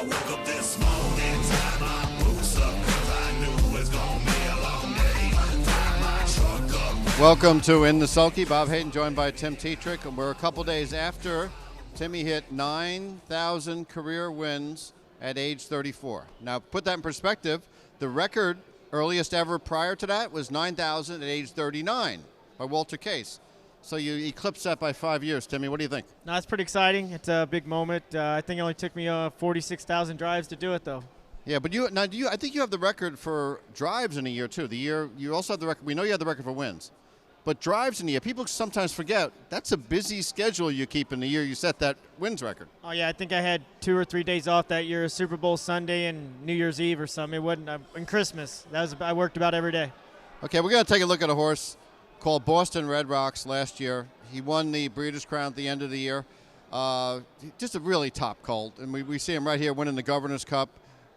woke up this morning, tied my boots up, 'cause I knew it was gonna be a long day. Fired my truck up. Welcome to In the Sulky. Bythe Heyden joined by Tim Tetrick. And we're a couple days after Timmy hit 9,000 career wins at age 34. Now, put that in perspective, the record earliest ever prior to that was 9,000 at age 39 by Walter Case. So you eclipsed that by 5 years. Timmy, what do you think? No, it's pretty exciting. It's a big moment. I think it only took me 46,000 drives to do it, though. Yeah, but I think you have the record for drives in a year, too. The year, you also have the record. We know you have the record for wins. But drives in the year, people sometimes forget, that's a busy schedule you keep in the year you set that wins record. Oh, yeah, I think I had 2 or 3 days off that year, Super Bowl Sunday and New Year's Eve or something. It wasn't, and Christmas. I worked about every day. Okay, we're going to take a look at a horse called Boston Red Rocks last year. He won the Breeders' Crown at the end of the year. Just a really top colt. And we see him right here winning the Governor's Cup.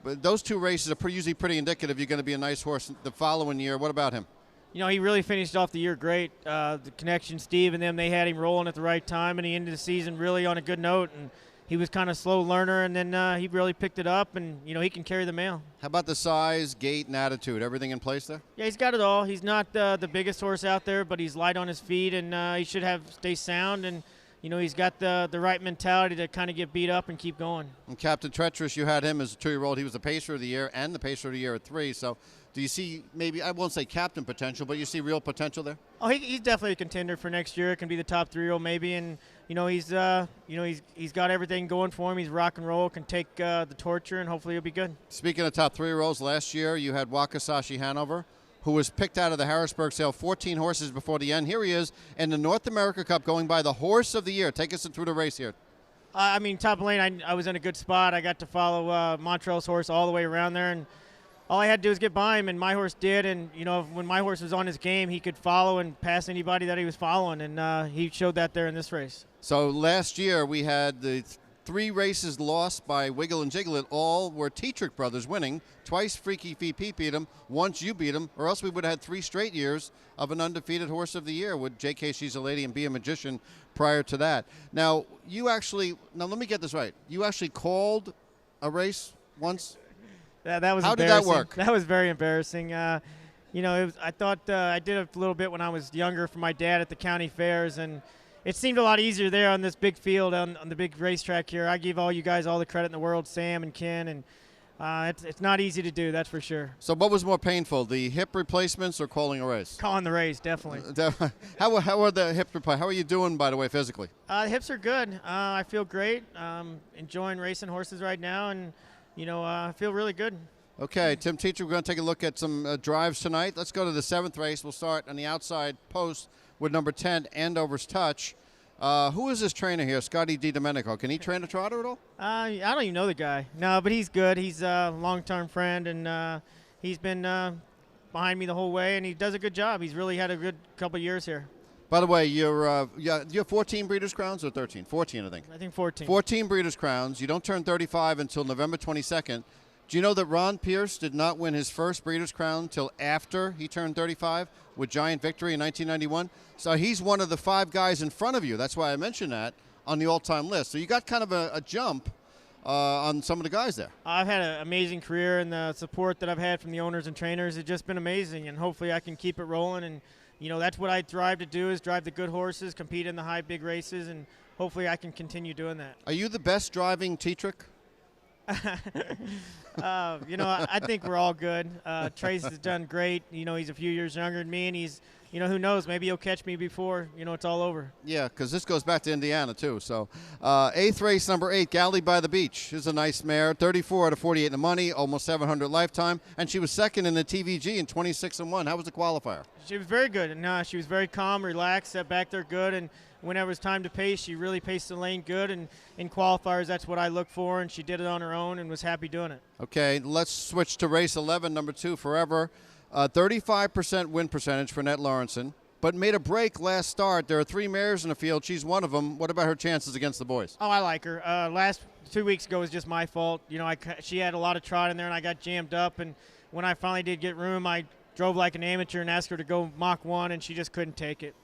But those two races are usually pretty indicative you're going to be a nice horse the following year. What about him? You know, he really finished off the year great. The connection, Steve and them, they had him rolling at the right time, and he ended the season really on a good note. And he was kind of a slow learner, and then he really picked it up, and, you know, he can carry the mail. How about the size, gait, and attitude? Everything in place there? Yeah, he's got it all. He's not the biggest horse out there, but he's light on his feet, and he should stay sound. And, you know, he's got the right mentality to kind of get beat up and keep going. And Captain Tetrick, you had him as a 2-year-old. He was the Pacer of the Year and the Pacer of the Year at 3. So do you see maybe, I won't say captain potential, but you see real potential there? Oh, he's definitely a contender for next year. It can be the top 3-year-old maybe. And, you know, he's got everything going for him. He's rock and roll, can take the torture, and hopefully he'll be good. Speaking of top 3-year-olds, last year you had Wakasashi Hanover, who was picked out of the Harrisburg sale 14 horses before the end. Here he is in the North America Cup going by the Horse of the Year. Take us through the race here. I mean, top lane, I was in a good spot. I got to follow Montreal's horse all the way around there, and all I had to do was get by him, and my horse did. And, you know, when my horse was on his game, he could follow and pass anybody that he was following, and he showed that there in this race. So last year we had the 3 races lost by Wiggle and Jiggle. All were Tetrick brothers winning. Twice Freaky Feet Pete beat him. Once you beat him, or else we would have had 3 straight years of an undefeated Horse of the Year with J.K. She's a Lady and Be a Magician prior to that. Now, let me get this right. You actually called a race once? That was How did embarrassing. that work? That was very embarrassing. You know, I thought I did a little bit when I was younger for my dad at the county fairs, and it seemed a lot easier there on this big field, on the big racetrack here. I give all you guys all the credit in the world, Sam and Ken, and it's not easy to do, that's for sure. So what was more painful, the hip replacements or calling a race? Calling the race, definitely. How are the hip replacements? How are you doing, by the way, physically? The hips are good. I feel great. Enjoying racing horses right now, and, you know, I feel really good. Okay, Tim Tetrick, we're going to take a look at some drives tonight. Let's go to the 7th race. We'll start on the outside post with number 10, Andover's Touch. Who is this trainer here, Scotty DiDomenico? Can he train a trotter at all? I don't even know the guy. No, but he's good. He's a long-term friend, and he's been behind me the whole way, and he does a good job. He's really had a good couple years here. By the way, you have 14 Breeders' Crowns or 13? 14, I think. I think 14. 14 Breeders' Crowns. You don't turn 35 until November 22nd. Do you know that Ron Pierce did not win his first Breeders' Crown until after he turned 35 with Giant Victory in 1991? So he's one of the 5 guys in front of you. That's why I mentioned that on the all-time list. So you got kind of a jump on some of the guys there. I've had an amazing career, and the support that I've had from the owners and trainers has just been amazing, and hopefully I can keep it rolling. And, you know, that's what I strive to do, is drive the good horses, compete in the high, big races, and hopefully I can continue doing that. Are you the best driving Tetrick? You know, I think we're all good. Trace has done great. You know, he's a few years younger than me, and he's, you know, who knows, maybe he'll catch me before, you know, it's all over. Yeah, because this goes back to Indiana, too. So 8th race, number 8, Gallie by the Beach. She's a nice mare, 34 out of 48 in the money, almost 700 lifetime, and she was second in the TVG in 26-1. How was the qualifier? She was very good, and she was very calm, relaxed, sat back there good, and whenever it was time to pace, she really paced the lane good, and in qualifiers, that's what I look for, and she did it on her own and was happy doing it. Okay, let's switch to race 11, number 2, Forever. 35% win percentage for Ned Lawrenson, but made a break last start. There are 3 mares in the field. She's one of them. What about her chances against the boys? Oh, I like her. Last 2 weeks ago was just my fault. You know, she had a lot of trot in there, and I got jammed up, and when I finally did get room, I drove like an amateur and asked her to go Mach 1, and she just couldn't take it.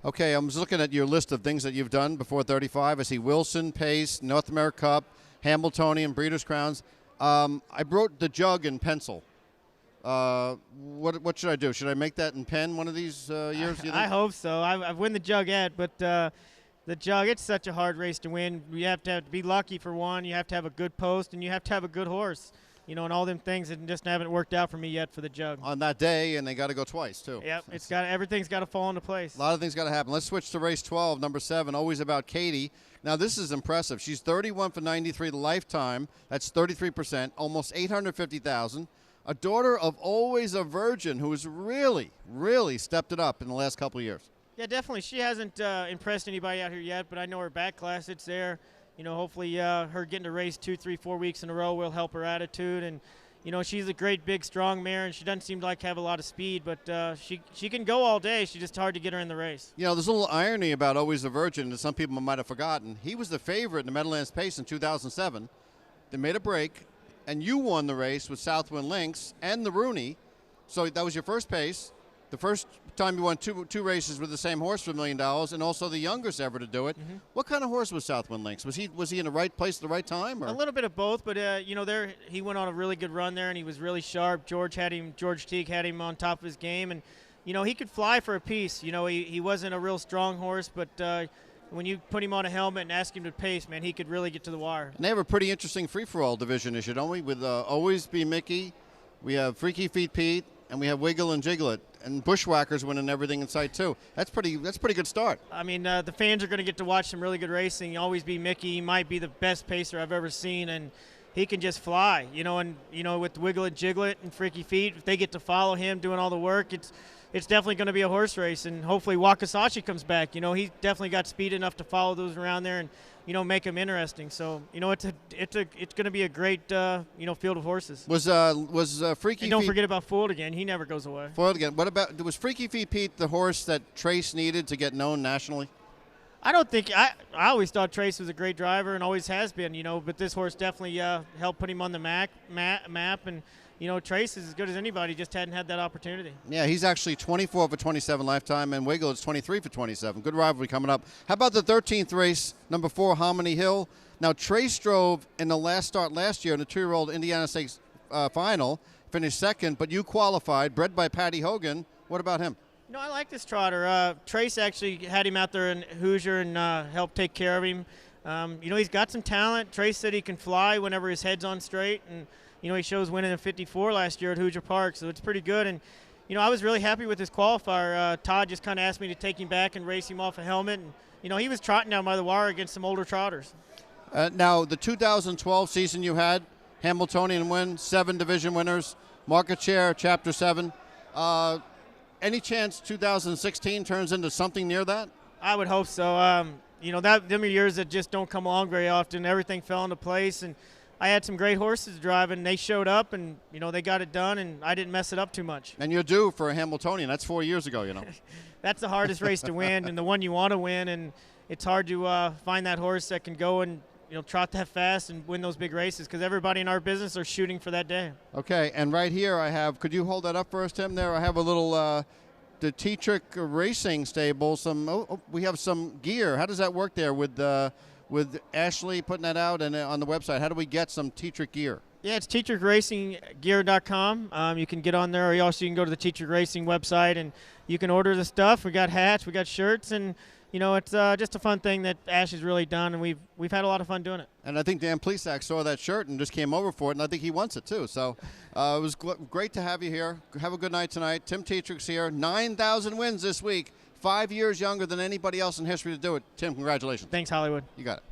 Okay, I'm just looking at your list of things that you've done before 35. I see Wilson, Pace, North America Cup, Hamiltonian, Breeders' Crowns. I wrote the jug in pencil. What should I do? Should I make that in pen one of these years? You think? I hope so. I've won the jug yet, but the jug, it's such a hard race to win. You have to be lucky for one. You have to have a good post, and you have to have a good horse. You know, and all them things that just haven't worked out for me yet for the jug. On that day, and they got to go twice too. Yep, everything's got to fall into place. A lot of things got to happen. Let's switch to race 12, number 7, Always About Katey. Now this is impressive. She's 31 for 93 the lifetime. That's 33%, almost 850,000. A daughter of Always a Virgin, who has really, really stepped it up in the last couple of years. Yeah, definitely. She hasn't impressed anybody out here yet, but I know her back class, it's there. You know, hopefully her getting to race 2, 3, 4 weeks in a row will help her attitude. And, you know, she's a great, big, strong mare, and she doesn't seem to have a lot of speed, but she can go all day. She's just hard to get her in the race. You know, there's a little irony about Always a Virgin that some people might have forgotten. He was the favorite in the Meadowlands Pace in 2007. They made a break, and you won the race with Southwind Lynx and the Rooney. So that was your first pace. The first time you won two races with the same horse for $1 million, and also the youngest ever to do it. Mm-hmm. What kind of horse was Southwind Lynx? Was he in the right place at the right time? Or? A little bit of both, but you know, he went on a really good run there, and he was really sharp. George Teague had him on top of his game, and you know, he could fly for a piece. You know, he wasn't a real strong horse, but when you put him on a helmet and ask him to pace, man, he could really get to the wire. And they have a pretty interesting free-for-all division issue, don't we? With Always Be Mickey, we have Freaky Feet Pete, and we have Wiggle and Jiglet, and Bushwhackers winning everything in sight too. That's pretty good start. I mean, the fans are going to get to watch some really good racing. Always Be Mickey. He might be the best pacer I've ever seen, and he can just fly. You know, and you know, with Wiggle and Jiglet and Freaky Feet, if they get to follow him doing all the work, it's definitely going to be a horse race. And hopefully Wakasashi comes back. You know, he's definitely got speed enough to follow those around there and, you know, make them interesting. So, you know, it's going to be a great you know, field of horses. Was Freaky and don't Feet forget about Foiled Again. He never goes away. Foiled Again. What about, was Freaky Feet Pete the horse that Trace needed to get known nationally? I don't think I always thought Trace was a great driver and always has been, you know, but this horse definitely helped put him on the map, and you know, Trace is as good as anybody, just hadn't had that opportunity. Yeah, he's actually 24 for 27 lifetime, and Wiggle is 23 for 27. Good rivalry coming up. How about the 13th race, number 4, Hominy Hill? Now, Trace drove in the last start last year in the 2-year-old Indiana Stakes final, finished second, but you qualified, bred by Patty Hogan. What about him? No, I like this trotter. Trace actually had him out there in Hoosier and helped take care of him. You know, he's got some talent. Trace said he can fly whenever his head's on straight, and you know, he shows winning in 54 last year at Hoosier Park, so it's pretty good. And, you know, I was really happy with his qualifier. Todd just kind of asked me to take him back and race him off a helmet. And, you know, he was trotting down by the wire against some older trotters. Now, the 2012 season you had, Hamiltonian win, 7 division winners, market share, Chapter 7. Any chance 2016 turns into something near that? I would hope so. You know, them are years that just don't come along very often. Everything fell into place, and I had some great horses driving. They showed up, and, you know, they got it done, and I didn't mess it up too much. And you're due for a Hamiltonian. That's 4 years ago, you know. That's the hardest race to win and the one you want to win, and it's hard to find that horse that can go and, you know, trot that fast and win those big races, because everybody in our business are shooting for that day. Okay, and right here I have, could you hold that up for us, Tim? There I have a little, the Tetrick Racing Stable. We have some gear. How does that work there with Ashley putting that out and on the website? How do we get some Tetrick gear? Yeah, it's TetrickRacingGear.com. You can get on there, or also you can go to the Tetrick Racing website and you can order the stuff. We got hats, we got shirts, and you know, it's just a fun thing that Ash has really done, and we've had a lot of fun doing it. And I think Dan Plesac saw that shirt and just came over for it, and I think he wants it too. So it was great to have you here. Have a good night tonight. Tim Tetrick's here. 9,000 wins this week. 5 years younger than anybody else in history to do it. Tim, congratulations. Thanks, Hollywood. You got it.